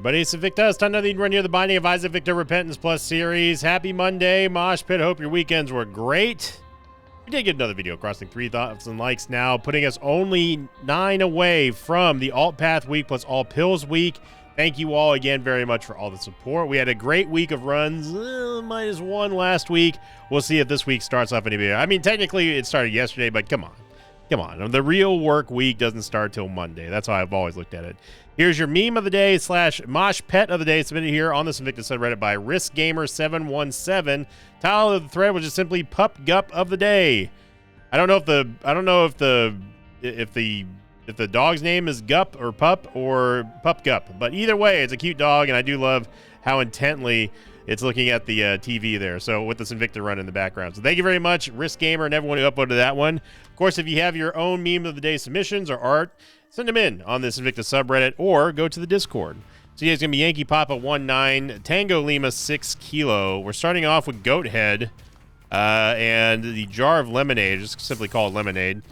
Everybody, it's Invictus. Time to run near the Binding of Isaac Victor Repentance Plus series. Happy Monday, Mosh Pit. Hope your weekends were great. We did get another video crossing 3,000 likes now, putting us only 9 away from the Alt Path week plus All Pills week. Thank you all again very much for all the support. We had a great week of runs, -1 last week. We'll see if this week starts off any better. I mean, technically it started yesterday, but come on. Come on. The real work week doesn't start till Monday. That's how I've always looked at it. Here's your meme of the day / Mosh Pet of the day, submitted here on this Invictus subreddit by RiskGamer717. Title of the thread was just simply Pup Gup of the day. I don't know if the dog's name is Gup or Pup or Pup Gup, but either way, it's a cute dog, and I do love how intently it's looking at the TV there. So with this Invicta run in the background. So thank you very much, Risk Gamer, and everyone who uploaded that one. Of course, if you have your own meme of the day submissions or art, send them in on this Invicta subreddit or go to the Discord. So yeah, it's going to be Yankee Papa 19, Tango Lima 6 Kilo. We're starting off with Goat Head and the jar of lemonade, just simply called lemonade.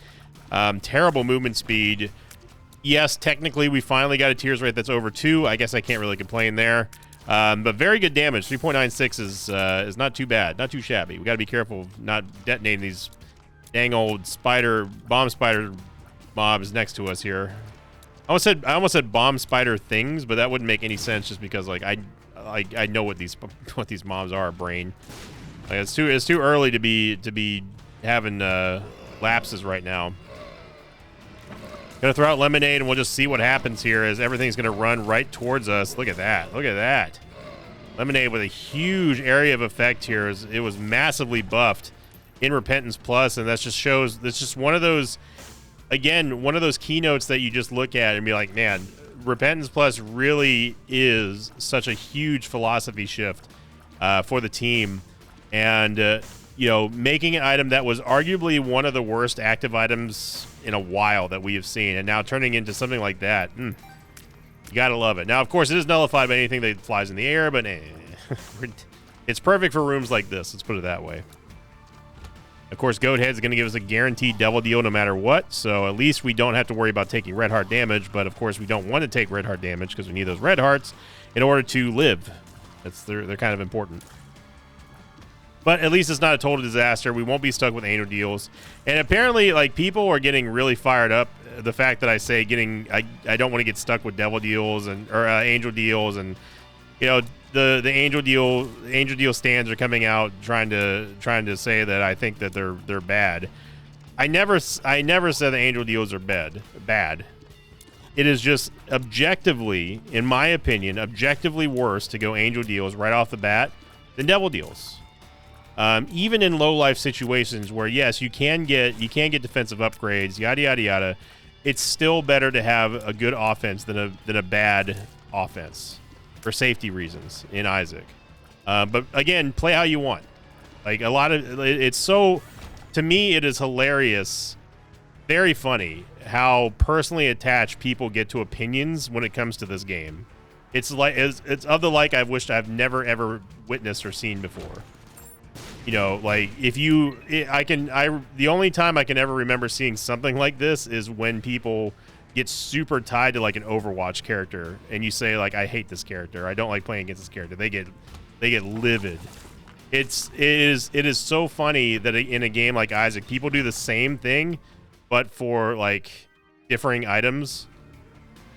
Terrible movement speed. Yes, technically we finally got a tears rate that's over 2. I guess I can't really complain there. But very good damage. 3.96 is not too bad, not too shabby. We got to be careful of not detonating these dang old bomb spider mobs next to us here. I almost said bomb spider things, but that wouldn't make any sense just because like I know what these mobs are. Brain. Like it's too early to be having lapses right now. Gonna throw out lemonade and we'll just see what happens here as everything's gonna run right towards us. Look at that. Look at that. Lemonade with a huge area of effect here. It was massively buffed in Repentance Plus, and that's just one of those, again, one of those keynotes that you just look at and be like, man, Repentance Plus really is such a huge philosophy shift for the team. And you know, making an item that was arguably one of the worst active items in a while that we have seen, and now turning into something like that, you gotta love it. Now, of course, it is nullified by anything that flies in the air, but it's perfect for rooms like this. Let's put it that way. Of course, Goat Head's going to give us a guaranteed double deal no matter what, so at least we don't have to worry about taking red heart damage, but of course we don't want to take red heart damage because we need those red hearts in order to live. They're kind of important. But at least it's not a total disaster. We won't be stuck with angel deals. And apparently, like, people are getting really fired up. The fact that I say I don't want to get stuck with devil deals or angel deals, and you know, the angel deal stands are coming out trying to say that I think that they're bad. I never said the angel deals are bad. It is just objectively, in my opinion, objectively worse to go angel deals right off the bat than devil deals. Even in low life situations where yes, you can get defensive upgrades, yada yada yada, it's still better to have a good offense than a bad offense for safety reasons in Isaac. But again, play how you want. Like a lot of it's so, to me, it is hilarious, very funny how personally attached people get to opinions when it comes to this game. It's of the like I've wished I've never ever witnessed or seen before. You know, like the only time I can ever remember seeing something like this is when people get super tied to like an Overwatch character, and you say like, I hate this character, I don't like playing against this character. They get livid. It is so funny that in a game like Isaac, people do the same thing, but for like differing items,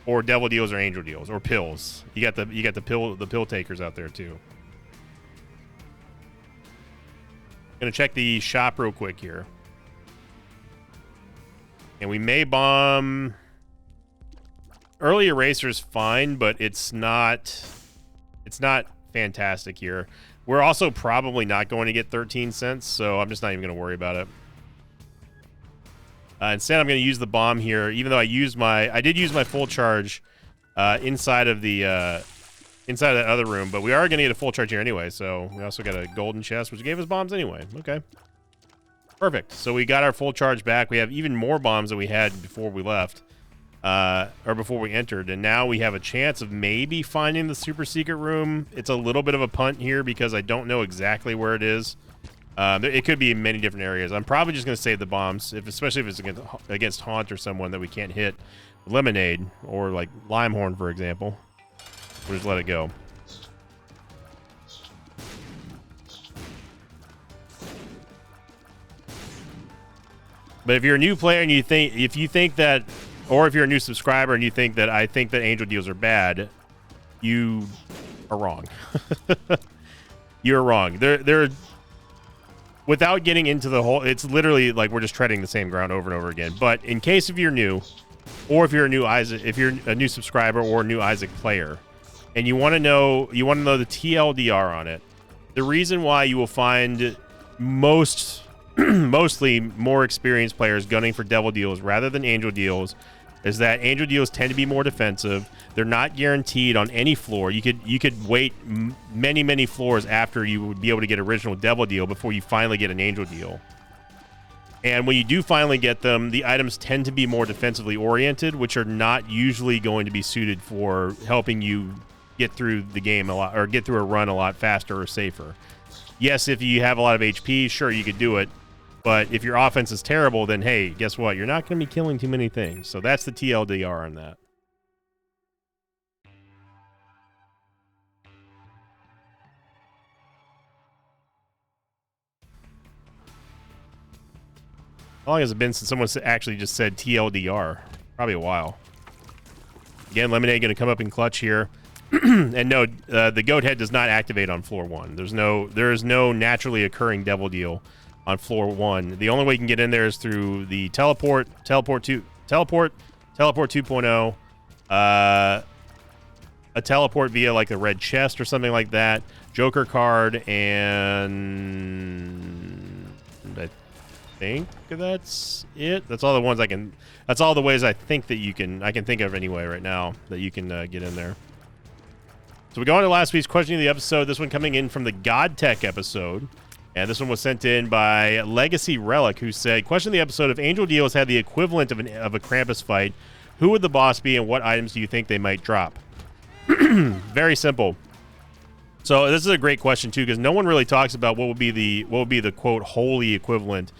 or devil deals or angel deals or pills. You got the pill takers out there too. Gonna check the shop real quick here, and we may bomb. Early eraser's fine, but it's not fantastic here. We're also probably not going to get 13 cents, so I'm just not even going to worry about it. Instead, I'm going to use the bomb here, even though I did use my full charge inside of that other room, but we are going to get a full charge here anyway, so we also got a golden chest, which gave us bombs anyway. Okay. Perfect. So we got our full charge back. We have even more bombs than we had before we left. Or before we entered, and now we have a chance of maybe finding the super secret room. It's a little bit of a punt here because I don't know exactly where it is. It could be in many different areas. I'm probably just going to save the bombs, especially if it's against Haunt or someone that we can't hit. Lemonade or like Limehorn, for example. We'll just let it go. But if you're a new player and if you think that, or if you're a new subscriber and you think that I think that angel deals are bad, you are wrong. You're wrong. They're without getting into the whole, it's literally like we're just treading the same ground over and over again. But in case if you're new, or if you're a new Isaac, if you're a new subscriber or a new Isaac player, and you want to know the TLDR on it, the reason why you will find mostly more experienced players gunning for devil deals rather than angel deals is that angel deals tend to be more defensive. They're not guaranteed on any floor. You could wait many floors after you would be able to get original devil deal before you finally get an angel deal. And when you do finally get them, the items tend to be more defensively oriented, which are not usually going to be suited for helping you get through the game a lot, or get through a run a lot faster or safer. Yes, if you have a lot of HP, sure, you could do it. But if your offense is terrible, then hey, guess what? You're not going to be killing too many things. So that's the TLDR on that. How long has it been since someone actually just said TLDR? Probably a while. Again, Lemonade going to come up in clutch here. And no, the goat head does not activate on floor 1. There is no naturally occurring devil deal on floor 1. The only way you can get in there is through the teleport 2.0, a teleport via like a red chest or something like that, Joker card, and I think that's it. That's all the ones I can. That's all the ways I think that I can think of anyway right now that you can get in there. So we go on to last week's question of the episode. This one coming in from the God Tech episode. And this one was sent in by Legacy Relic, who said, question of the episode, if Angel Deals had the equivalent of a Krampus fight, who would the boss be and what items do you think they might drop? Very simple. So this is a great question, too, because no one really talks about what would be the quote, holy equivalent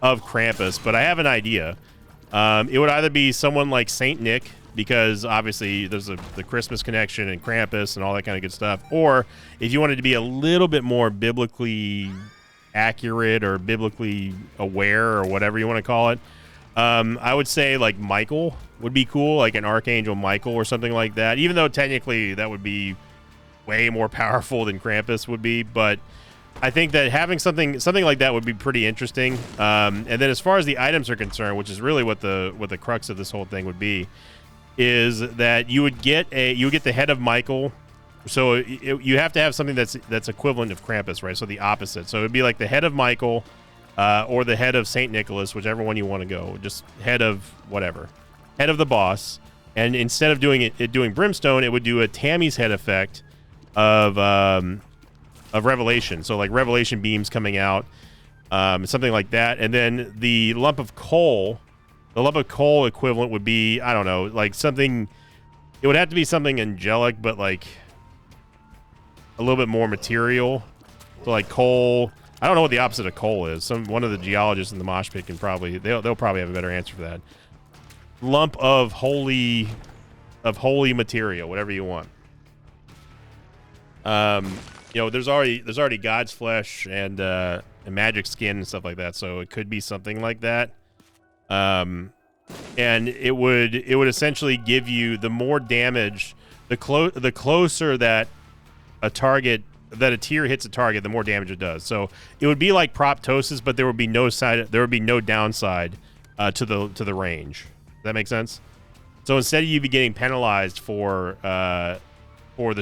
of Krampus, but I have an idea. It would either be someone like Saint Nick, because obviously there's the Christmas connection and Krampus and all that kind of good stuff, or if you wanted to be a little bit more biblically accurate or biblically aware or whatever you want to call it, I would say like Michael would be cool, like an Archangel Michael or something like that, even though technically that would be way more powerful than Krampus would be. But I think that having something like that would be pretty interesting. And then as far as the items are concerned, which is really what the crux of this whole thing would be, is that you would get the head of Michael. So you have to have something that's equivalent of Krampus, right? So the opposite. So it would be like the head of Michael, or the head of Saint Nicholas, whichever one you want to go. Just head of whatever, head of the boss. And instead of doing Brimstone, it would do a Tammy's head effect of Revelation. So like Revelation beams coming out, something like that. And then the lump of coal equivalent would be, I don't know, like something. It would have to be something angelic, but like a little bit more material. So like coal. I don't know what the opposite of coal is. One of the geologists in the mosh pit can probably they'll probably have a better answer for that. Lump of holy material, whatever you want. There's already God's flesh and magic skin and stuff like that, so it could be something like that. And it would essentially give you the more damage, the closer that a tier hits a target, the more damage it does. So it would be like Proptosis, but there would be no downside to the range. Does that make sense? So instead of you be getting penalized for the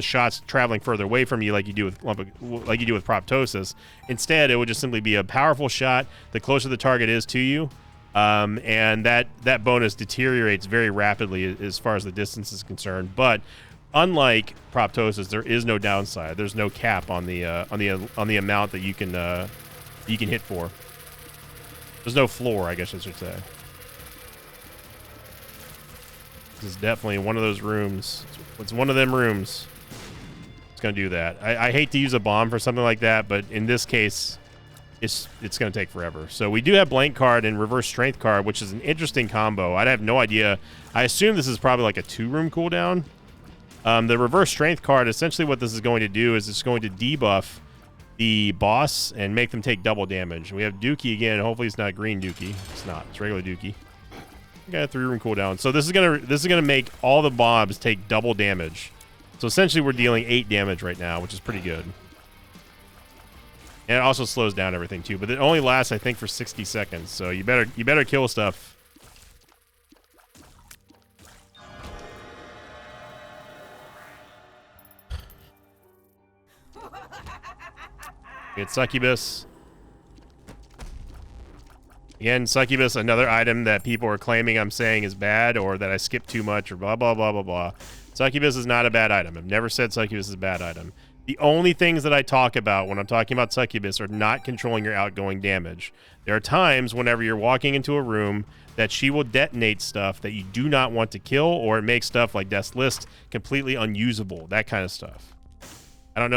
shots traveling further away from you, like you do with Proptosis, instead it would just simply be a powerful shot. The closer the target is to you, and that bonus deteriorates very rapidly as far as the distance is concerned. But unlike Proptosis, there is no downside. There's no cap on the amount that you can hit for. There's no floor, I guess I should say. This is definitely one of those rooms. It's one of them rooms. It's gonna do that. I hate to use a bomb for something like that, but in this case, it's gonna take forever. So we do have blank card and reverse strength card, which is an interesting combo. I have no idea. I assume this is probably like a 2-room cooldown. The reverse strength card, essentially what this is going to do is it's going to debuff the boss and make them take double damage. We have Dookie again. Hopefully it's not green Dookie. It's not. It's regular Dookie. We got a 3-rune cooldown. So this is gonna make all the mobs take double damage. So essentially we're dealing 8 damage right now, which is pretty good. And it also slows down everything too, but it only lasts, I think, for 60 seconds. So you better kill stuff. Get Succubus. Again, Succubus, another item that people are claiming I'm saying is bad or that I skipped too much or blah, blah, blah, blah, blah. Succubus is not a bad item. I've never said Succubus is a bad item. The only things that I talk about when I'm talking about Succubus are not controlling your outgoing damage. There are times whenever you're walking into a room that she will detonate stuff that you do not want to kill, or it makes stuff like Death's List completely unusable, that kind of stuff. I don't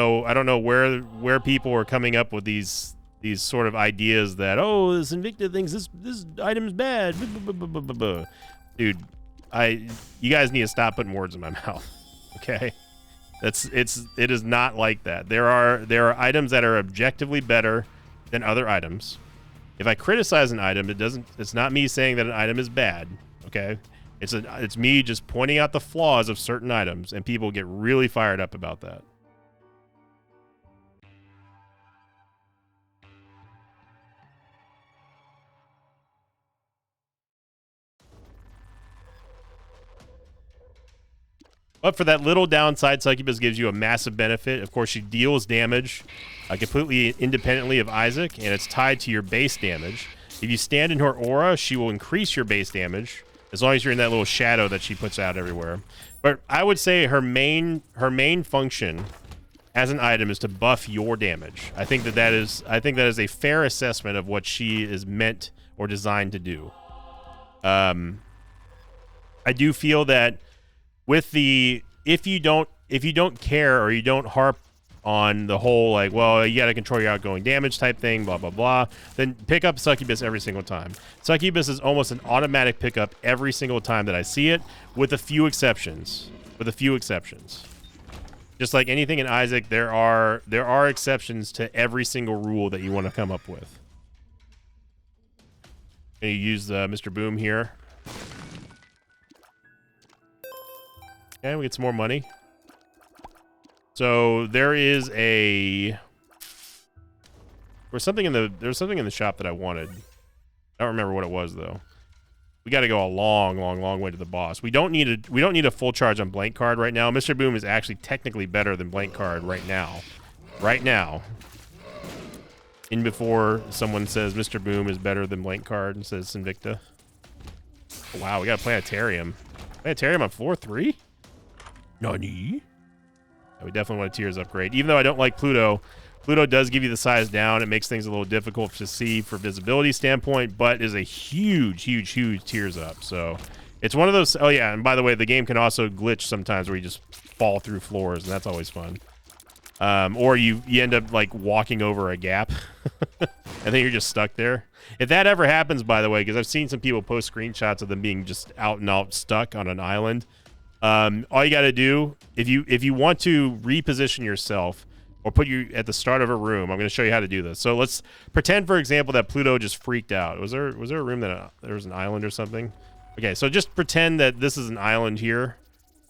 know where people are coming up with these sort of ideas that, oh, this Invicta thinks this item's bad. Dude, you guys need to stop putting words in my mouth. Okay? It is not like that. There are items that are objectively better than other items. If I criticize an item, it's not me saying that an item is bad, okay? It's me just pointing out the flaws of certain items, and people get really fired up about that. But for that little downside, Succubus gives you a massive benefit. Of course, she deals damage completely independently of Isaac, and it's tied to your base damage. If you stand in her aura, she will increase your base damage, as long as you're in that little shadow that she puts out everywhere. But I would say her main function as an item is to buff your damage. I think that is a fair assessment of what she is meant or designed to do. I do feel that with the if you don't care or you don't harp on the whole like, well, you got to control your outgoing damage type thing, blah blah blah, then pick up Succubus every single time. Succubus is almost an automatic pickup every single time that I see it, with a few exceptions. Just like anything in Isaac, there are exceptions to every single rule that you want to come up with. And you use Mr. Boom here. Okay, we get some more money. So there is something in the shop that I wanted. I don't remember what it was though. We got to go a long way to the boss. We don't need a full charge on Blank Card right now. Mr. Boom is actually technically better than Blank Card right now. Right now. In before someone says Mr. Boom is better than Blank Card and says Invicta. Oh, wow, we got a Planetarium. Planetarium on floor 3? Nani? Yeah, we definitely want a Tears upgrade. Even though I don't like Pluto, Pluto does give you the size down. It makes things a little difficult to see for visibility standpoint, but is a huge Tears up. So it's one of those. Oh yeah, and by the way, the game can also glitch sometimes where you just fall through floors, and that's always fun. Or you end up like walking over a gap, and then you're just stuck there. If that ever happens, by the way, because I've seen some people post screenshots of them being just out and out stuck on an island. All you got to do, if you want to reposition yourself or put you at the start of a room, I'm going to show you how to do this. So let's pretend, for example, that Pluto just freaked out. Was there a room that there was an island or something? Okay, so just pretend that this is an island here,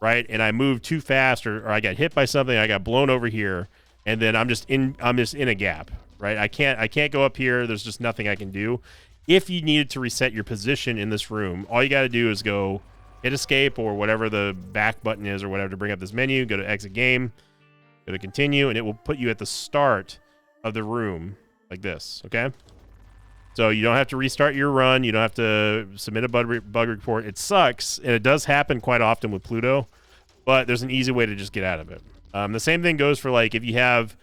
right? And I moved too fast, or I got hit by something, I got blown over here, and then I'm just in a gap, right? I can't go up here. There's just nothing I can do. If you needed to reset your position in this room, all you got to do is go hit escape or whatever the back button is or whatever to bring up this menu, go to exit game, go to continue, and it will put you at the start of the room like this, okay? So you don't have to restart your run. You don't have to submit a bug report. It sucks, and it does happen quite often with Pluto, but there's an easy way to just get out of it. The same thing goes for like if you have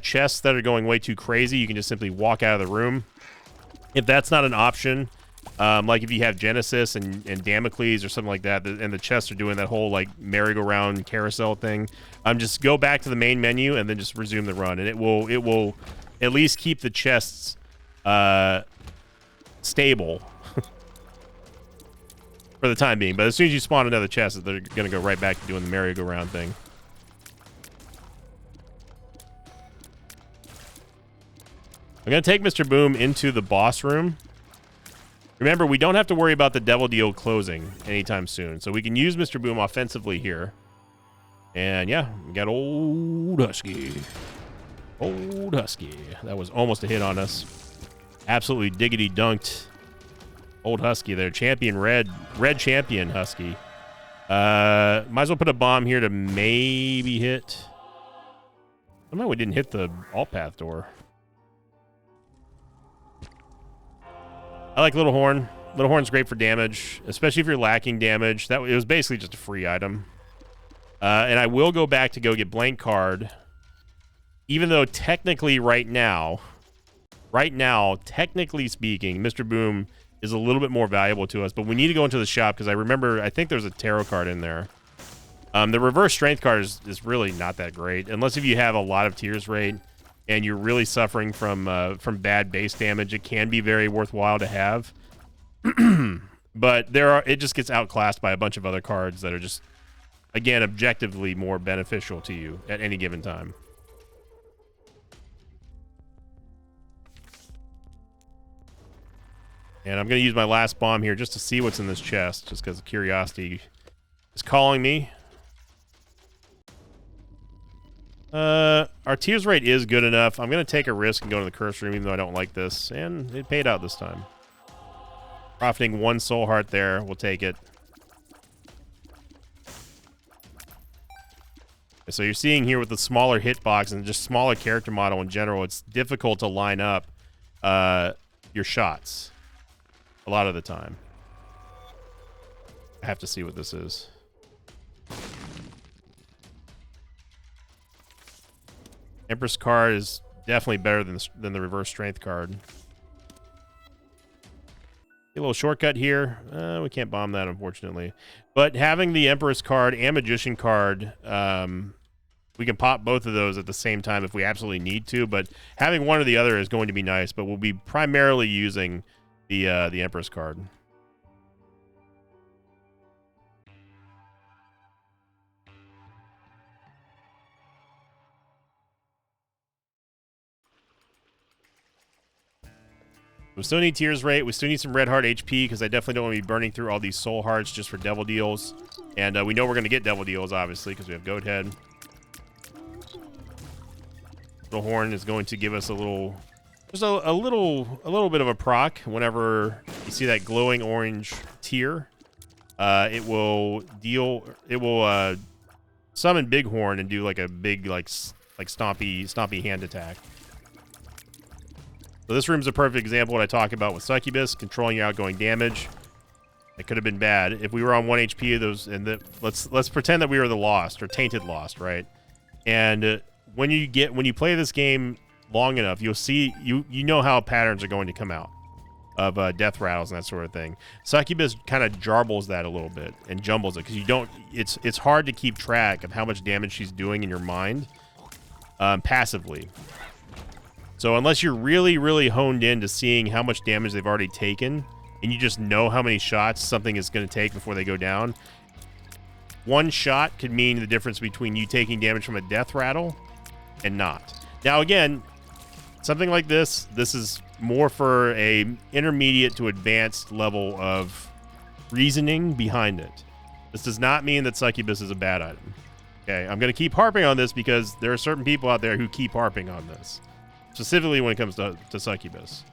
chests that are going way too crazy, you can just simply walk out of the room. If that's not an option, like if you have Genesis and Damocles or something like that, and the chests are doing that whole like merry-go-round carousel thing, just go back to the main menu and then just resume the run, and it will at least keep the chests stable. for the time being. But as soon as you spawn another chest, they're going to go right back to doing the merry-go-round thing. I'm going to take Mr. Boom into the boss room. Remember, we don't have to worry about the Devil Deal closing anytime soon. So we can use Mr. Boom offensively here. And yeah, we got Old Husky. Old Husky. That was almost a hit on us. Absolutely diggity dunked Old Husky there. Champion red champion Husky. Might as well put a bomb here to maybe hit. Somehow we didn't hit the alt path door. I like Little Horn. Little Horn's great for damage, especially if you're lacking damage. It was basically just a free item. And I will go back to go get Blank Card, even though technically right now, technically speaking, Mr. Boom is a little bit more valuable to us, but we need to go into the shop because I think there's a tarot card in there. The reverse strength card is really not that great, unless if you have a lot of tears rate and you're really suffering from bad base damage. It can be very worthwhile to have, but it just gets outclassed by a bunch of other cards that are just, again, objectively more beneficial to you at any given time. And I'm going to use my last bomb here just to see what's in this chest, just because curiosity is calling me. Our tears rate is good enough. I'm going to take a risk and go to the curse room, even though I don't like this. And it paid out this time. Profiting 1 soul heart there. We'll take it. So you're seeing here with the smaller hitbox and just smaller character model in general, it's difficult to line up your shots a lot of the time. I have to see what this is. Empress card is definitely better than the reverse strength card. A little shortcut here. We can't bomb that, unfortunately. But having the Empress card and Magician card, we can pop both of those at the same time if we absolutely need to. But having one or the other is going to be nice. But we'll be primarily using the Empress card. We still need tears rate. We still need some red heart HP because I definitely don't want to be burning through all these soul hearts just for devil deals. And we know we're going to get devil deals, obviously, because we have Goat Head. Little Horn is going to give us a little, just a little bit of a proc whenever you see that glowing orange tear. It will summon Big Horn and do like a big like stompy hand attack. So this room's a perfect example of what I talk about with Succubus, controlling your outgoing damage. It could have been bad if we were on 1 HP of those. And let's pretend that we were the Lost or Tainted Lost, right? And when you play this game long enough, you'll see you know how patterns are going to come out of death rattles and that sort of thing. Succubus kind of jarbles that a little bit and jumbles it because it's hard to keep track of how much damage she's doing in your mind passively. So unless you're really, really honed in to seeing how much damage they've already taken, and you just know how many shots something is going to take before they go down, one shot could mean the difference between you taking damage from a death rattle and not. Now, again, something like this is more for a intermediate to advanced level of reasoning behind it. This does not mean that Succubus is a bad item. Okay, I'm going to keep harping on this because there are certain people out there who keep harping on this. Specifically when it comes to Succubus.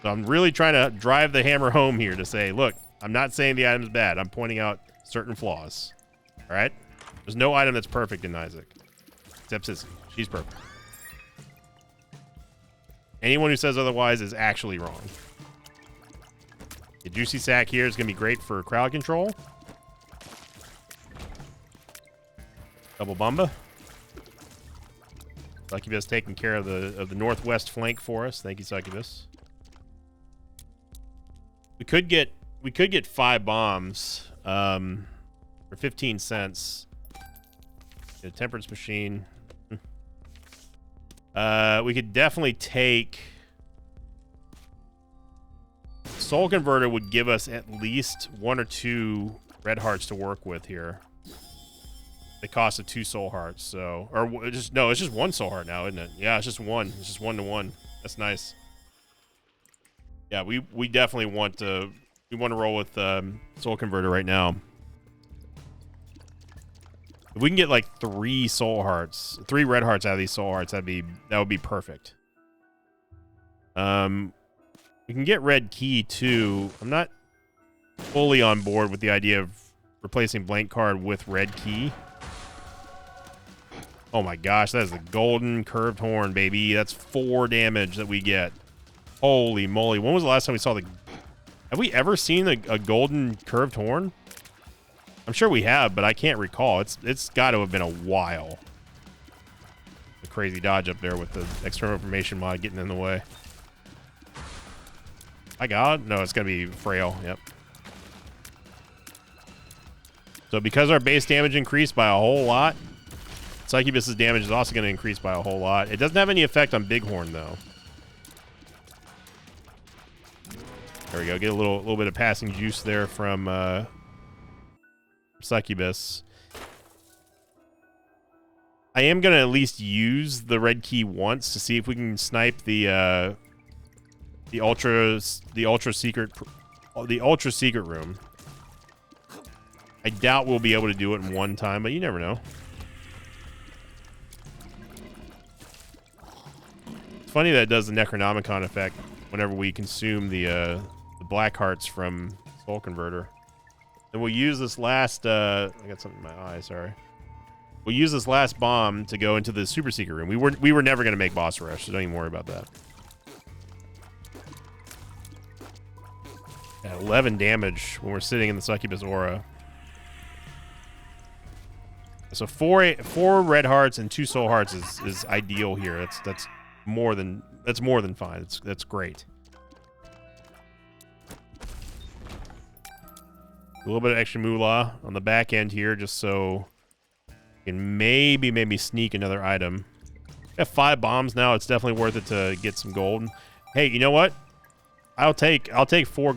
So I'm really trying to drive the hammer home here to say, look, I'm not saying the item's bad. I'm pointing out certain flaws. All right? There's no item that's perfect in Isaac. Except Sissy. She's perfect. Anyone who says otherwise is actually wrong. The Juicy Sack here is going to be great for crowd control. Double Bumba. Succubus taking care of the northwest flank for us. Thank you, Succubus. We could get 5 bombs for 15 cents. Get a Temperance Machine. We could definitely take Soul Converter would give us at least 1 or 2 red hearts to work with here. The cost of 2 soul hearts, so it's just 1 soul heart now, isn't it? Yeah, it's just 1. It's just 1 to 1. That's nice. Yeah, we definitely want to roll with Soul Converter right now. If we can get like 3 soul hearts, 3 red hearts out of these soul hearts, that would be perfect. We can get red key too. I'm not fully on board with the idea of replacing blank card with red key. Oh my gosh, that is the golden curved horn, baby. That's 4 damage that we get. Holy moly. When was the last time we saw the... Have we ever seen a golden curved horn? I'm sure we have, but I can't recall. It's got to have been a while. The crazy dodge up there with the external information mod getting in the way. My god. No, it's going to be frail. Yep. So because our base damage increased by a whole lot, Succubus's damage is also going to increase by a whole lot. It doesn't have any effect on Bighorn, though. There we go. Get a little bit of passing juice there from Succubus. I am going to at least use the red key once to see if we can snipe the ultra secret room. I doubt we'll be able to do it in one time, but you never know. It's funny that it does the Necronomicon effect whenever we consume the black hearts from Soul Converter. Then we'll use this last I got something in my eye, sorry. We'll use this last bomb to go into the super secret room. We were never going to make boss rush, so don't even worry about that. At 11 damage when we're sitting in the Succubus aura. So 4 red hearts and 2 soul hearts is ideal here. That's more than fine. That's great. A little bit of extra moolah on the back end here, just so we can maybe sneak another item. We have 5 bombs now. It's definitely worth it to get some gold. Hey, you know what? I'll take 4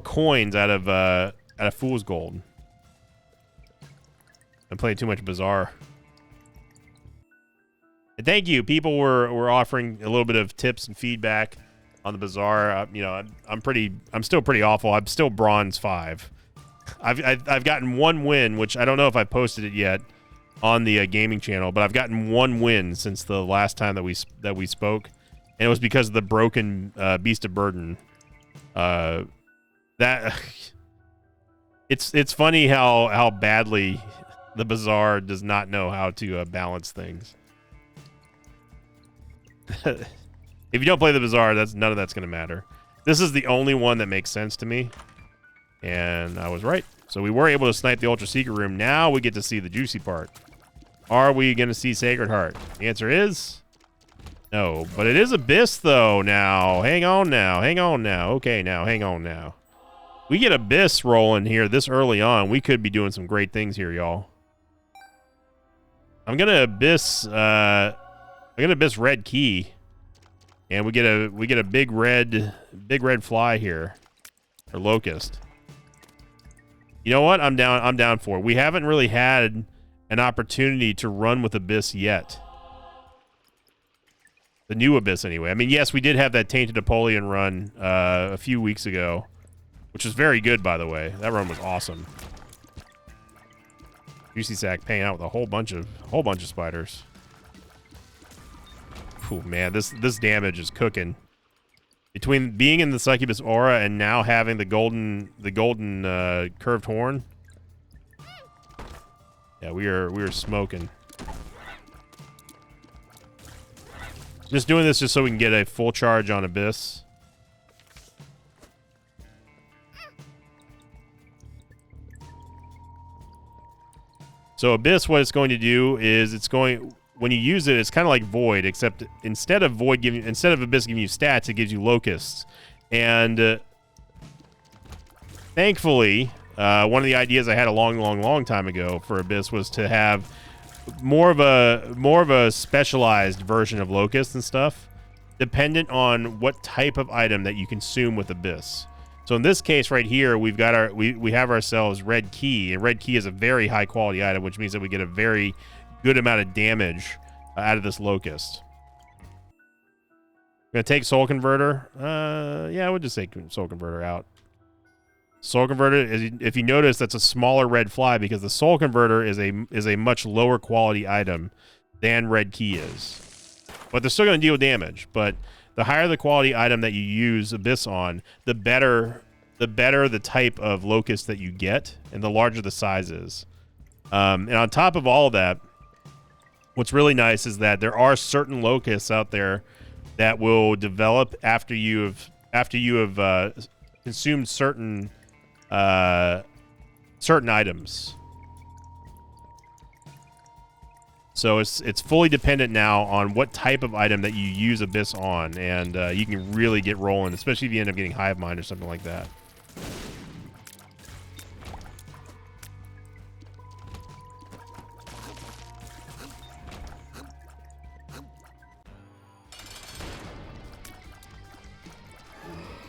coins out of Fool's Gold. I'm playing too much Bazaar. And thank you. People were offering a little bit of tips and feedback on the Bazaar. You know, I'm still pretty awful. I'm still bronze 5. I've gotten 1 win, which I don't know if I posted it yet on the gaming channel, but I've gotten 1 win since the last time that we spoke, and it was because of the broken Beast of Burden. That it's funny how badly the Bazaar does not know how to balance things. If you don't play the Bazaar, none of that's going to matter. This is the only one that makes sense to me, and I was right. So we were able to snipe the Ultra Secret Room. Now we get to see the juicy part. Are we going to see Sacred Heart? The answer is no, but it is Abyss though now. Hang on now. Okay, now, hang on now. We get Abyss rolling here this early on. We could be doing some great things here, y'all. I'm gonna Abyss red key, and we get a big red fly here, or locust. You know what? I'm down for it. We haven't really had an opportunity to run with Abyss yet. The new Abyss, anyway. I mean, yes, we did have that Tainted Apollyon run a few weeks ago, which was very good, by the way. That run was awesome. Juicy Sack paying out with a whole bunch of spiders. Oh man, this damage is cooking. Between being in the Succubus aura and now having the golden curved horn. Yeah, we are smoking. Just doing this just so we can get a full charge on Abyss. So Abyss, what it's going to do is when you use it, it's kind of like Void, except instead of Abyss giving you stats, it gives you locusts. And thankfully, one of the ideas I had a long time ago for Abyss was to have more of a specialized version of locusts and stuff. dependent on what type of item that you consume with Abyss. So in this case right here, we've got our we have ourselves Red Key, and Red Key is a very high quality item, which means that we get a very good amount of damage out of this Locust. Gonna take Soul Converter. Yeah, we'll just take Soul Converter out. Soul Converter is, if you notice, that's a smaller red fly because the Soul Converter is a much lower quality item than Red Key is. But they're still going to deal damage. But the higher the quality item that you use Abyss on, the better the type of Locust that you get, and the larger the size is. And on top of all of that, what's really nice is that there are certain Locusts out there that will develop after you have consumed certain items. So it's fully dependent now on what type of item that you use Abyss on, and you can really get rolling, especially if you end up getting Hive Mind or something like that.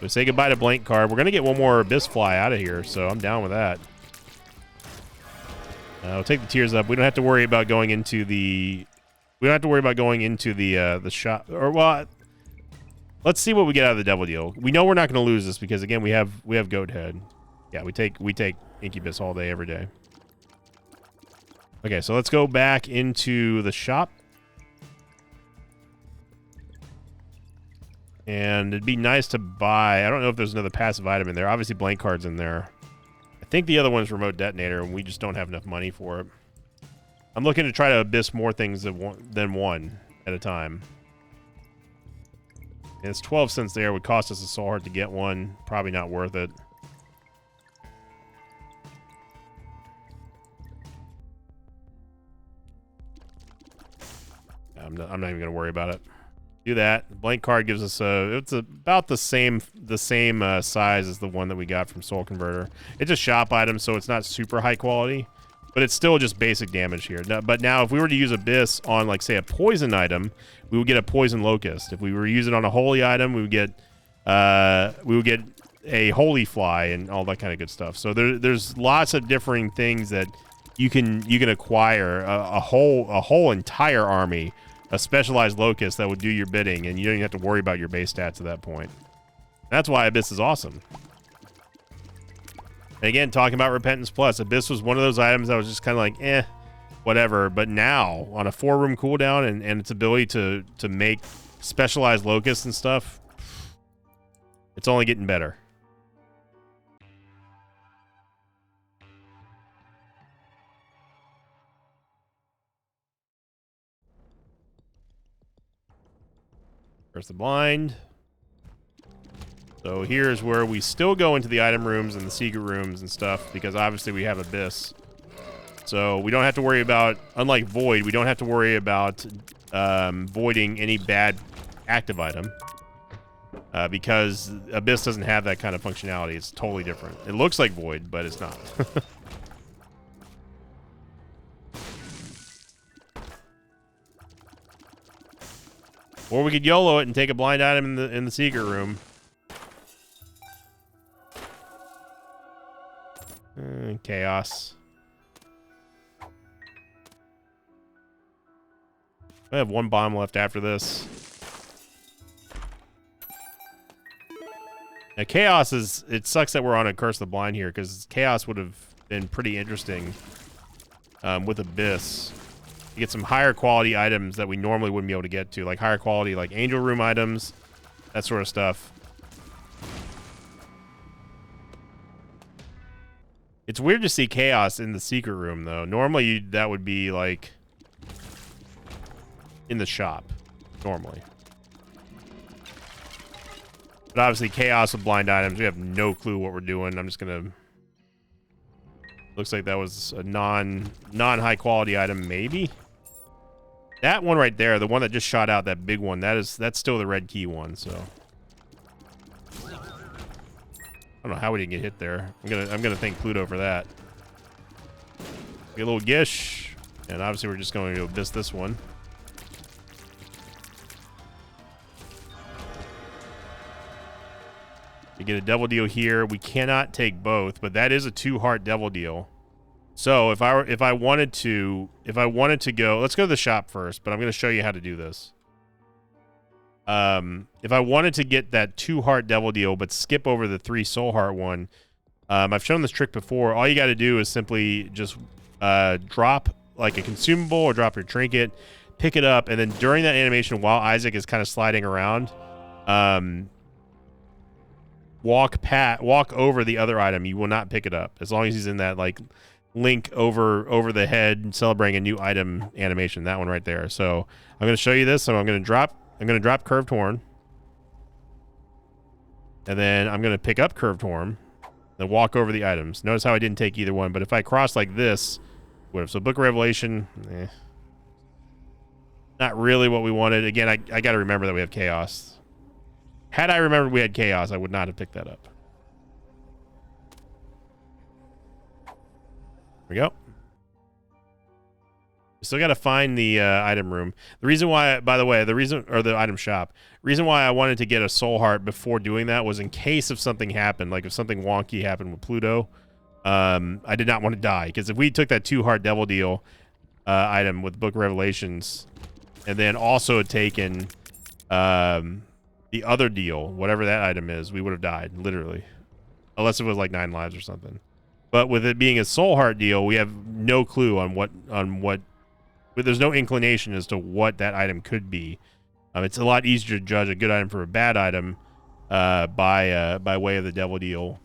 So say goodbye to Blank Card. We're going to get one more Abyss Fly out of here, so I'm down with that. We'll take the Tears Up. We don't have to worry about going into the... We don't have to worry about going into the shop. Or, well, let's see what we get out of the Devil Deal. We know we're not going to lose this because, again, we have Goat Head. Yeah, we take Incubus all day, every day. Okay, so let's go back into the shop. And it'd be nice to buy... I don't know if there's another passive item in there. Obviously, Blank Card's in there. I think the other one's Remote Detonator, and we just don't have enough money for it. I'm looking to try to Abyss more things than one at a time. And it's 12 cents there. It would cost us a Soul Heart to get one. Probably not worth it. I'm not even going to worry about it. Do that. Blank Card gives us it's about the same size as the one that we got from Soul Converter. It's a shop item, so it's not super high quality, but it's still just basic damage here. But now, if we were to use Abyss on, like, say, a poison item, we would get a Poison Locust. If we were to use it on a holy item, we would get a Holy Fly and all that kind of good stuff. So there's lots of differing things that you can acquire a whole entire army. A specialized Locust that would do your bidding, and you don't even have to worry about your base stats at that point. That's why Abyss is awesome. And again, talking about Repentance Plus, Abyss was one of those items that was just kind of like, eh, whatever. But now, on a 4-room cooldown and its ability to make specialized Locusts and stuff, it's only getting better. There's the blind. So here's where we still go into the item rooms and the secret rooms and stuff, because obviously we have Abyss. So we don't have to worry about, unlike Void, we don't have to worry about voiding any bad active item. Because Abyss doesn't have that kind of functionality. It's totally different. It looks like Void, but it's not. Or we could YOLO it and take a blind item in the secret room. Chaos. I have one bomb left after this. Now, Chaos is... It sucks that we're on a Curse the Blind here, because Chaos would have been pretty interesting with Abyss. You get some higher quality items that we normally wouldn't be able to get to, like higher quality, like Angel Room items, that sort of stuff. It's weird to see Chaos in the secret room, though. Normally, that would be, like, in the shop. Normally. But obviously, Chaos with blind items, we have no clue what we're doing. I'm just gonna... Looks like that was a non-high quality item, maybe? That one right there, the one that just shot out, that big one, that's still the Red Key one, so... I don't know how we didn't get hit there. I'm gonna thank Pluto for that. Get a little Gish, and obviously we're just going to Abyss this one. get a devil deal here. We cannot take both, but that is a 2-heart devil deal. So if I wanted to go, let's go to the shop first, but I'm going to show you how to do this. If I wanted to get that 2-heart devil deal, but skip over the 3 soul heart one, I've shown this trick before. All you got to do is simply just drop like a consumable or drop your trinket, pick it up, and then during that animation, while Isaac is kind of sliding around, walk over the other item. You will not pick it up as long as he's in that like Link over the head celebrating a new item animation. That one right there. So I'm going to show you this. So I'm going to drop Curved Horn, and then I'm going to pick up Curved Horn, then walk over the items. Notice how I didn't take either one, but if I cross like this, so Book of Revelation, not really what we wanted. Again, I got to remember that we have Chaos. Had I remembered we had Chaos, I would not have picked that up. There we go. Still got to find the item room. The reason why, by the way, the item shop. Reason why I wanted to get a soul heart before doing that was in case if something happened, like if something wonky happened with Pluto, I did not want to die, because if we took that 2-heart devil deal item with Book of Revelations, and then also had taken the other deal, whatever that item is, we would have died literally, unless it was like 9 lives or something. But with it being a soul heart deal, we have no clue on what. But there's no inclination as to what that item could be. It's a lot easier to judge a good item from a bad item by way of the devil deal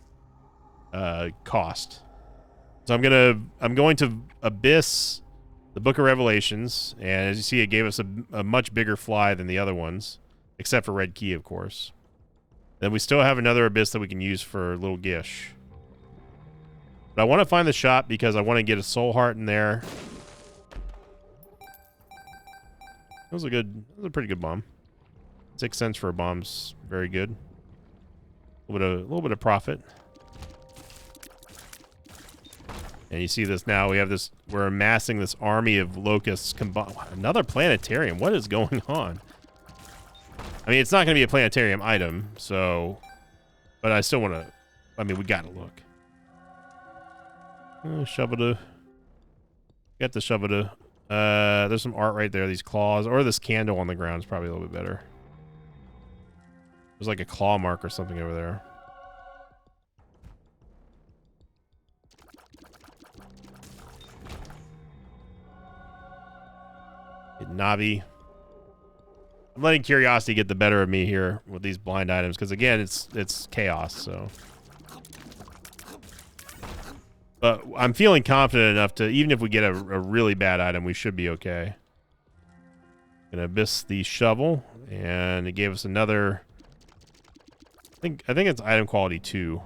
cost. So I'm going to Abyss, the Book of Revelations, and as you see, it gave us a much bigger fly than the other ones, except for Red Key, of course. Then we still have another Abyss that we can use for Little Gish. But I want to find the shop because I want to get a soul heart in there. That was a pretty good bomb. 6 cents for a bomb's very good. A little bit of profit. And you see this now. We're amassing this army of locusts combined. Another planetarium. What is going on? I mean, it's not going to be a planetarium item, so, but I still want to. I mean, we got to look. Shovelda. Got the Shovelda. There's some art right there. These claws, or this candle on the ground is probably a little bit better. There's like a claw mark or something over there. Navi. I'm letting curiosity get the better of me here with these blind items because again, it's chaos. So, but I'm feeling confident enough to, even if we get a really bad item, we should be okay. Gonna Abyss the shovel, and it gave us another. I think it's item quality 2.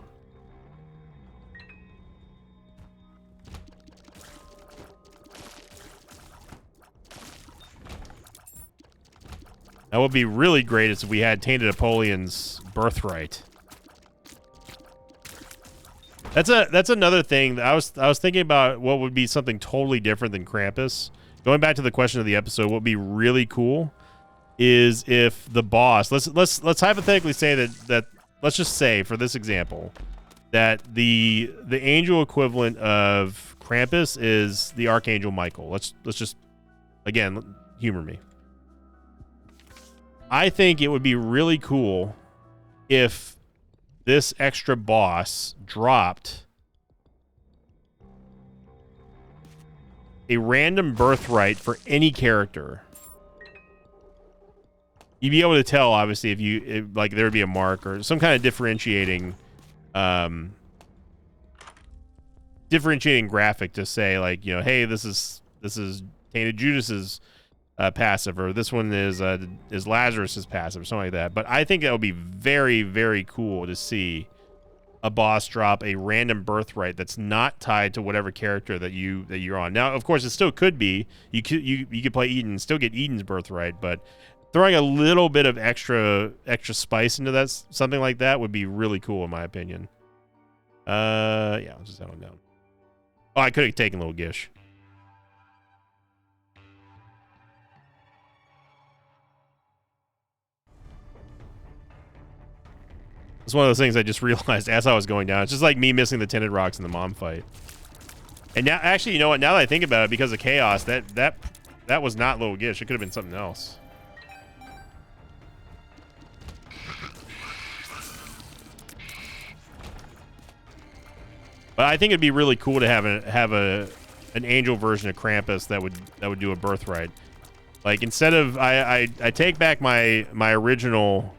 That would be really great if we had Tainted Apollion's Birthright. That's another thing that I was thinking about. What would be something totally different than Krampus? Going back to the question of the episode, what would be really cool is if the boss. Let's hypothetically say that let's just say for this example that the angel equivalent of Krampus is the Archangel Michael. Let's just again humor me. I think it would be really cool if this extra boss dropped a random birthright for any character. You'd be able to tell, obviously, if like there would be a mark or some kind of differentiating graphic to say, like, you know, hey, this is Tainted Judas's passive, or this one is Lazarus's passive, or something like that. But I think that would be very, very cool to see a boss drop a random birthright that's not tied to whatever character that you're on. Now, of course, it still could be. You could play Eden and still get Eden's birthright, but throwing a little bit of extra spice into that, something like that, would be really cool in my opinion. Yeah, I'll just head on down. Oh, I could have taken Little Gish. It's one of those things I just realized as I was going down. It's just like me missing the tinted rocks in the mom fight. And now, actually, you know what? Now that I think about it, because of chaos, that was not Little Gish. It could have been something else. But I think it'd be really cool to have an angel version of Krampus that would do a birthright. Like, instead of I take back my original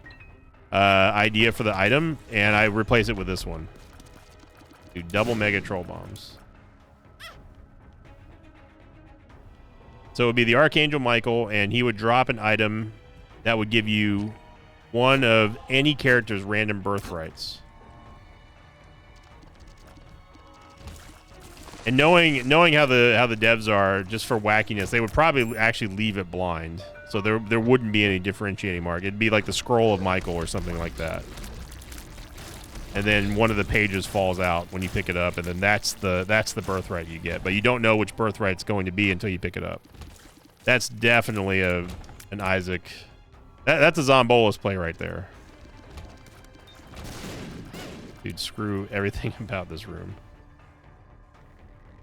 idea for the item and I replace it with this one. Do double mega troll bombs. So it would be the Archangel Michael, and he would drop an item that would give you one of any character's random birthrights. And knowing how the devs are, just for wackiness, they would probably actually leave it blind. So there wouldn't be any differentiating mark. It'd be like the Scroll of Michael or something like that. And then one of the pages falls out when you pick it up, and then that's the birthright you get. But you don't know which birthright it's going to be until you pick it up. That's definitely an Isaac. That's a Zombolas play right there. Dude, screw everything about this room.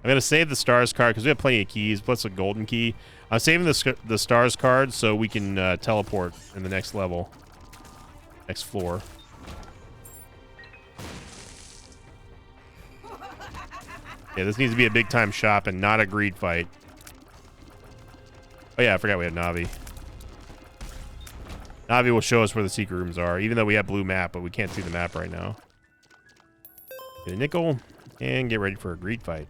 I'm going to save the stars card because we have plenty of keys, plus a golden key. I'm saving the stars card so we can teleport in the next level. Next floor. Yeah, this needs to be a big time shop and not a greed fight. Oh yeah, I forgot we have Navi. Navi will show us where the secret rooms are, even though we have blue map, but we can't see the map right now. Get a nickel and get ready for a greed fight.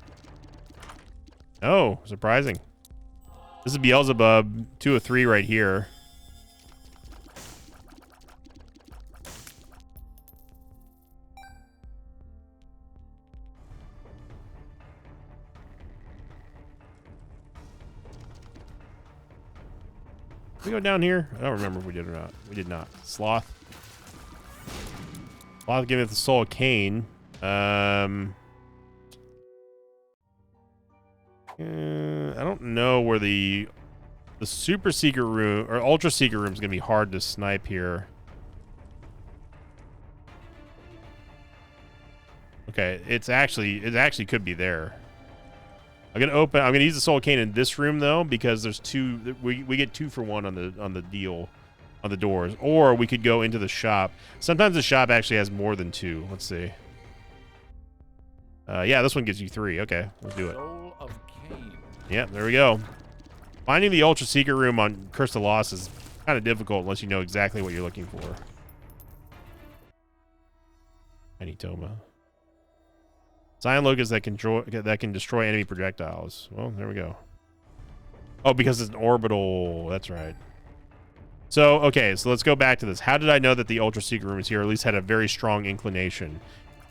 Oh, surprising. This is Beelzebub 2 of 3 right here. Did we go down here? I don't remember if we did or not. We did not. Sloth. Sloth giveth the soul of Cain. I don't know where the super secret room or ultra secret room is gonna be hard to snipe here. Okay, it actually could be there. I'm gonna use the soul cane in this room though, because there's two. We get 2 for 1 on the deal on the doors, or we could go into the shop. Sometimes the shop actually has more than 2. Let's see. Yeah, this one gives you 3. Okay, let's do it. Yeah, there we go. Finding the ultra secret room on Curse of Lost is kind of difficult unless you know exactly what you're looking for. Tiny Toma. Cyan Locust that can destroy enemy projectiles. Well, there we go. Oh, because it's an orbital. That's right. So, okay, so let's go back to this. How did I know that the ultra secret room is here, or at least had a very strong inclination?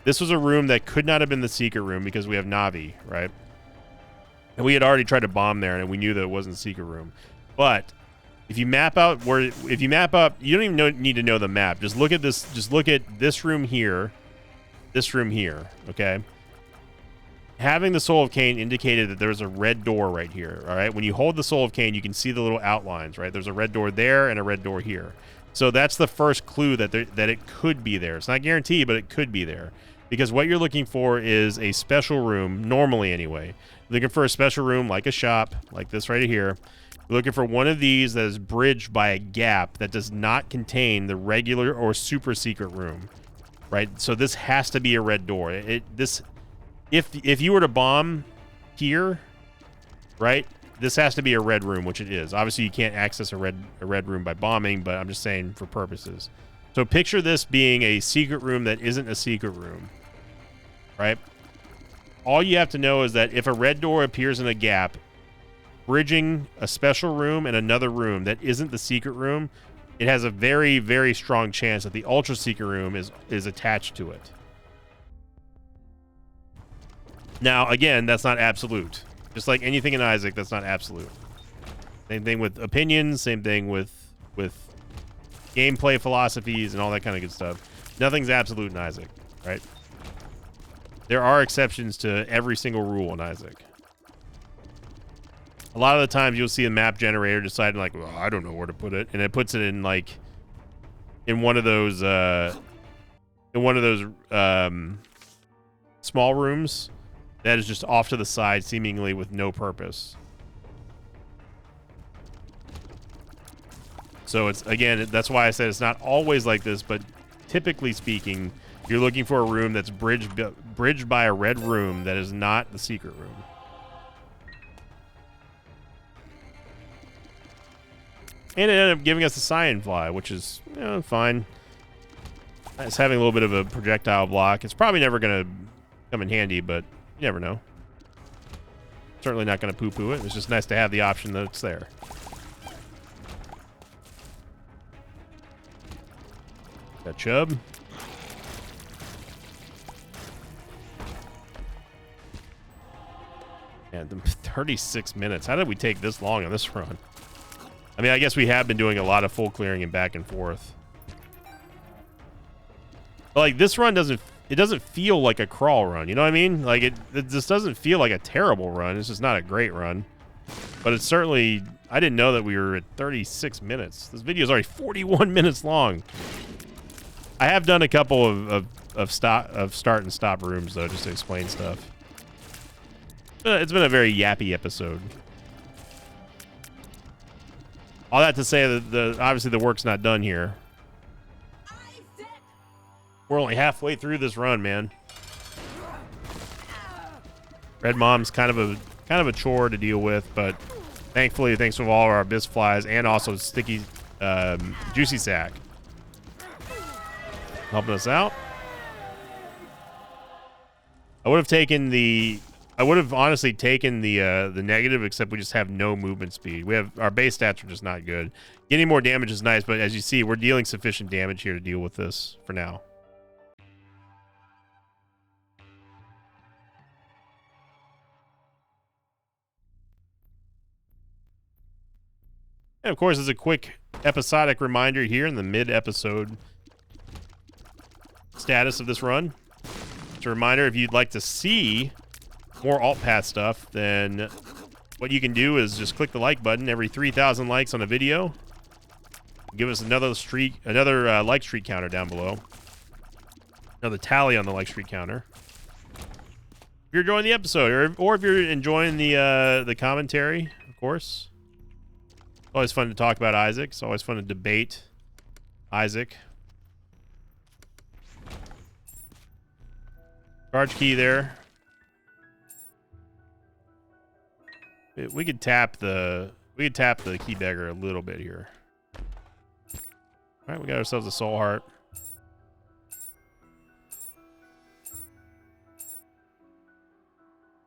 This was a room that could not have been the secret room because we have Navi, right? And we had already tried to bomb there, and we knew that it wasn't the secret room. But if you map out you don't even need to know the map. Just look at this. Just look at this room here, okay? Having the Soul of Cain indicated that there's a red door right here, all right? When you hold the Soul of Cain, you can see the little outlines, right? There's a red door there and a red door here. So that's the first clue that it could be there. It's not guaranteed, but it could be there. Because what you're looking for is a special room, normally anyway. You're looking for a special room like a shop, like this right here. You're looking for one of these that is bridged by a gap that does not contain the regular or super secret room, right? So this has to be a red door. If you were to bomb here, right, this has to be a red room, which it is. Obviously, you can't access a red room by bombing, but I'm just saying for purposes. So picture this being a secret room that isn't a secret room, right? All you have to know is that if a red door appears in a gap, bridging a special room and another room that isn't the secret room, it has a very, very strong chance that the ultra secret room is attached to it. Now, again, that's not absolute. Just like anything in Isaac, that's not absolute. Same thing with opinions, same thing with gameplay philosophies and all that kind of good stuff. Nothing's absolute in Isaac, right? There are exceptions to every single rule in Isaac. A lot of the times you'll see a map generator deciding like, well, I don't know where to put it. And it puts it in like, in one of those, in one of those small rooms that is just off to the side, seemingly with no purpose. So it's, again, that's why I said it's not always like this, but typically speaking, you're looking for a room that's bridged by a red room that is not the secret room. And it ended up giving us the Cyan Fly, which is, you know, fine. It's having a little bit of a projectile block. It's probably never going to come in handy, but you never know. Certainly not going to poo-poo it. It's just nice to have the option that it's there. Got Chub. And 36 minutes. How did we take this long on this run? I mean, I guess we have been doing a lot of full clearing and back and forth. But like, this run doesn't feel like a crawl run. You know what I mean? Like, it just doesn't feel like a terrible run. It's just not a great run. But it's certainly, I didn't know that we were at 36 minutes. This video is already 41 minutes long. I have done a couple of start and stop rooms though, just to explain stuff. It's been a very yappy episode. All that to say that obviously the work's not done here. We're only halfway through this run, man. Red Mom's kind of a chore to deal with, but thankfully, thanks to all of our Abyss Flies and also Sticky Juicy Sack helping us out. I would have honestly taken the negative, except we just have no movement speed. Our base stats are just not good. Getting more damage is nice, but as you see, we're dealing sufficient damage here to deal with this for now. And of course, as a quick episodic reminder here in the mid-episode status of this run, it's a reminder, if you'd like to see more alt path stuff, then what you can do is just click the like button every 3,000 likes on a video. Give us another like streak counter down below. Another tally on the like streak counter. If you're enjoying the episode, or if you're enjoying the commentary, of course. It's always fun to talk about Isaac. It's always fun to debate Isaac. Charge key there. We could tap the key beggar a little bit here. All right, we got ourselves a soul heart.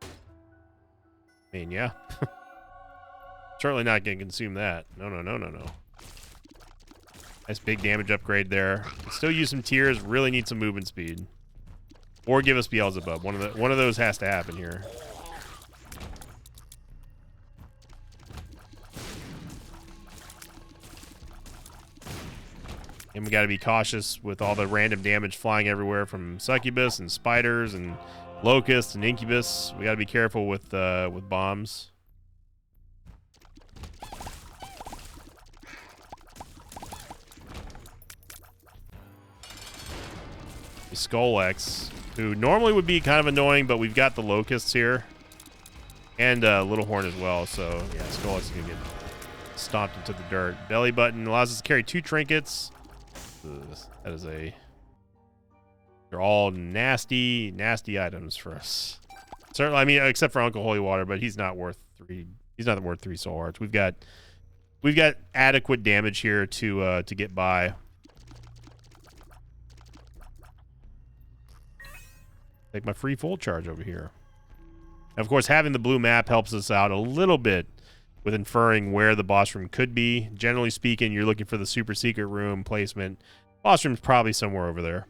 I mean, yeah. Certainly not going to consume that. No. Nice big damage upgrade there. Still use some tears. Really need some movement speed. Or give us Beelzebub. One of those has to happen here. And we got to be cautious with all the random damage flying everywhere from succubus and spiders and locusts and incubus. We got to be careful with bombs. Skull-X, who normally would be kind of annoying, but we've got the locusts here and Little Horn as well. So yeah, Skull-X is gonna get stomped into the dirt. Belly button allows us to carry 2 trinkets. That is they're all nasty items for us. Certainly, I mean, except for Uncle Holy Water, but he's not worth 3. He's not worth 3 soul hearts. We've got adequate damage here to get by. Take my free full charge over here. And of course, having the blue map helps us out a little bit with inferring where the boss room could be. Generally speaking, you're looking for the super secret room placement. Boss room's probably somewhere over there.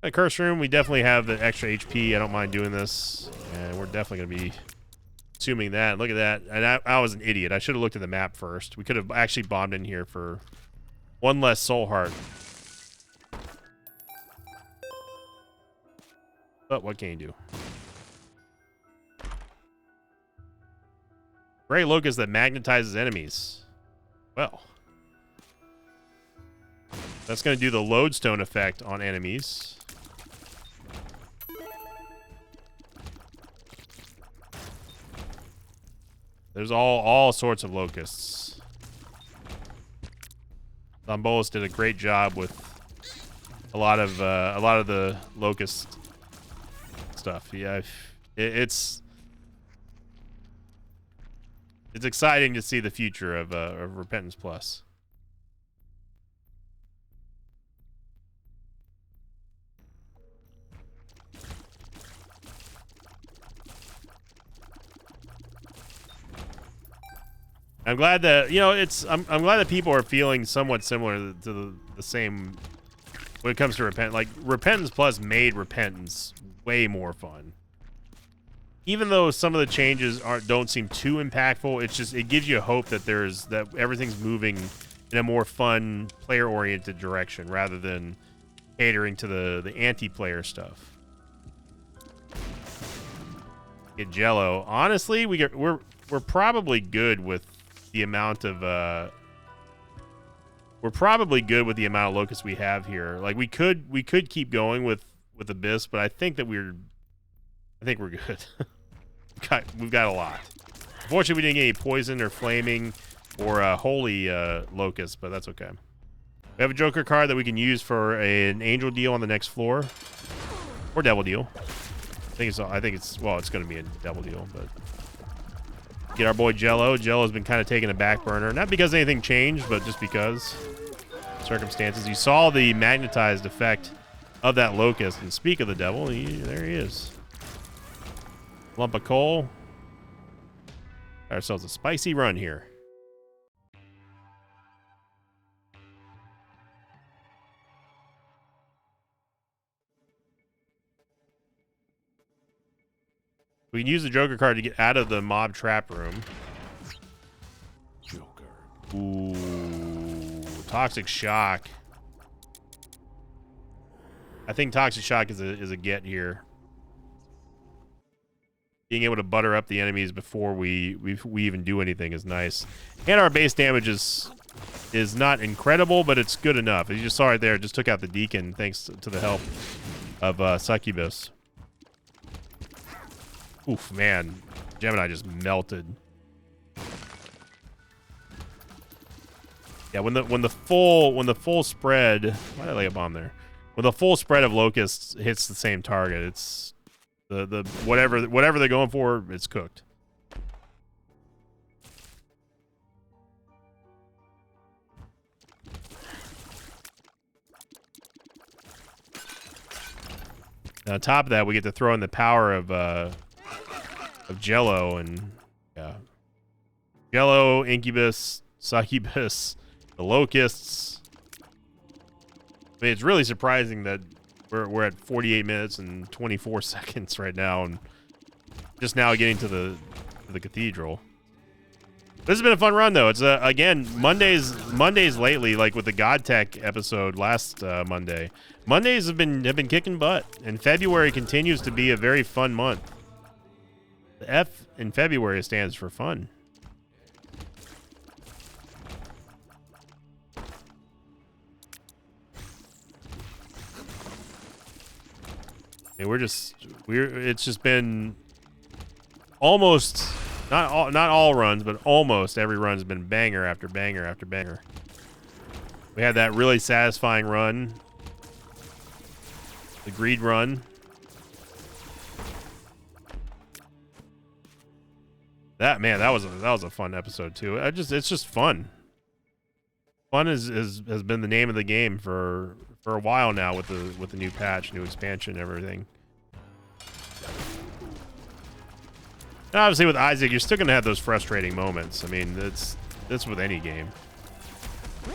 The curse room, we definitely have the extra HP. I don't mind doing this. And we're definitely going to be consuming that. Look at that. And I was an idiot. I should have looked at the map first. We could have actually bombed in here for 1 less soul heart. But what can you do? Gray locust that magnetizes enemies. Well, that's going to do the lodestone effect on enemies. There's all sorts of locusts. Zombolis did a great job with a lot of the locust stuff. Yeah, it's exciting to see the future of Repentance Plus. I'm glad that, you know, I'm glad that people are feeling somewhat similar to the same when it comes to Repentance Plus made Repentance way more fun. Even though some of the changes don't seem too impactful, it gives you hope that everything's moving in a more fun, player-oriented direction rather than catering to the anti-player stuff. Get Jello. Honestly, we're probably good with the amount of locusts we have here. Like we could keep going with Abyss, but I think we're good. We've got a lot. Unfortunately, we didn't get any poison or flaming or holy locusts, but that's okay. We have a Joker card that we can use for an angel deal on the next floor, or devil deal. It's going to be a devil deal, but get our boy Jello. Jello's been kind of taking a back burner, not because anything changed, but just because circumstances. You saw the magnetized effect of that locust, and speak of the devil, there he is. Lump of coal. Got ourselves a spicy run here. We can use the Joker card to get out of the mob trap room. Joker. Ooh, Toxic Shock. I think Toxic Shock is a get here. Being able to butter up the enemies before we even do anything is nice. And our base damage is not incredible, but it's good enough. As you just saw right there, it just took out the Deacon thanks to the help of Succubus. Oof, man. Gemini just melted. Yeah, when the full spread, why did I lay a bomb there? When the full spread of locusts hits the same target, it's the whatever they're going for, it's cooked. Now, on top of that, we get to throw in the power of Jello and yeah, Jello, Incubus, Succubus, the locusts. I mean, it's really surprising that we're at 48 minutes and 24 seconds right now, and just now getting to the cathedral. This has been a fun run, though. It's again Mondays lately, like with the GodTech episode last Monday. Mondays have been kicking butt, and February continues to be a very fun month. The F in February stands for fun. And it's just been almost not all runs, but almost every run has been banger after banger after banger. We had that really satisfying run, the greed run. That was a fun episode too. It's just fun. Fun has been the name of the game for a while now with the new patch, new expansion, and everything. And obviously with Isaac, you're still gonna have those frustrating moments. I mean, that's with any game. You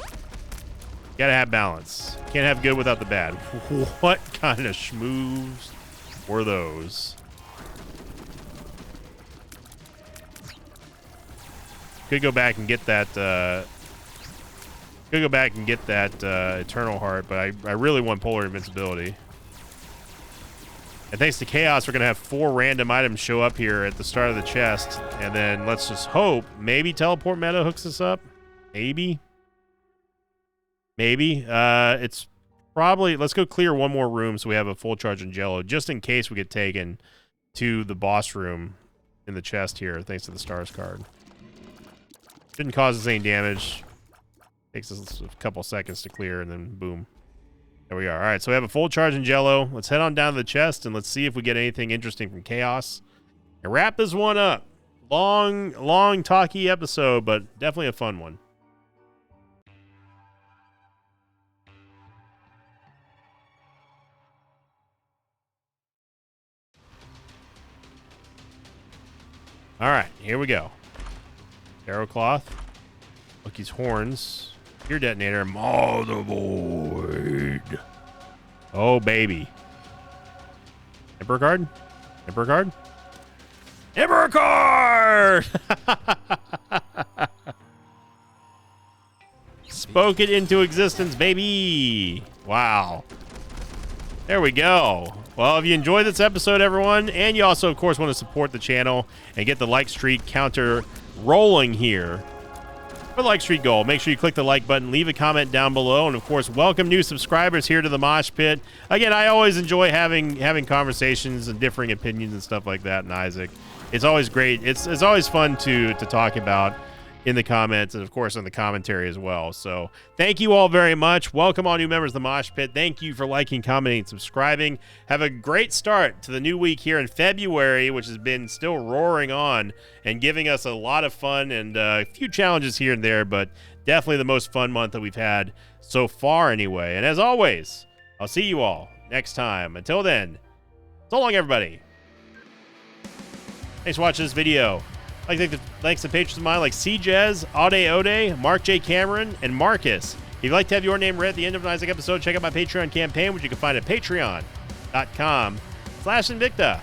gotta have balance. Can't have good without the bad. What kind of schmooze were those? Could go back and get that. Eternal Heart, but I really want Polar Invincibility. And thanks to Chaos, we're going to have 4 random items show up here at the start of the chest. And then let's just hope maybe Teleport Meta hooks us up. Maybe. It's probably... Let's go clear one more room so we have a full charge in Jello, just in case we get taken to the boss room in the chest here, thanks to the stars card. Didn't cause us any damage. Takes us a couple seconds to clear, and then boom. There we are. All right, so we have a full charge in Jello. Let's head on down to the chest, and let's see if we get anything interesting from Chaos. And wrap this one up. Long, talky episode, but definitely a fun one. All right, here we go. Arrow Cloth. Lookie's horns. Your detonator. Maw the Void. Oh, baby. Emperor card? Emperor card? Emperor card! Spoke it into existence, baby. Wow. There we go. Well, if you enjoyed this episode, everyone, and you also, of course, want to support the channel and get the like streak counter rolling here, for the like streak goal, make sure you click the like button, leave a comment down below, and of course, welcome new subscribers here to the Mosh Pit. Again, I always enjoy having conversations and differing opinions and stuff like that, and Isaac. It's always great. It's always fun to talk about in the comments and, of course, in the commentary as well. So thank you all very much. Welcome all new members of the Mosh Pit. Thank you for liking, commenting, and subscribing. Have a great start to the new week here in February, which has been still roaring on and giving us a lot of fun and a few challenges here and there, but definitely the most fun month that we've had so far anyway. And as always, I'll see you all next time. Until then, so long, everybody. Thanks for watching this video. I'd like to thanks to patrons of mine like CJez, Ode, Mark J. Cameron, and Marcus. If you'd like to have your name read at the end of an Isaac episode, check out my Patreon campaign, which you can find at patreon.com/Invicta.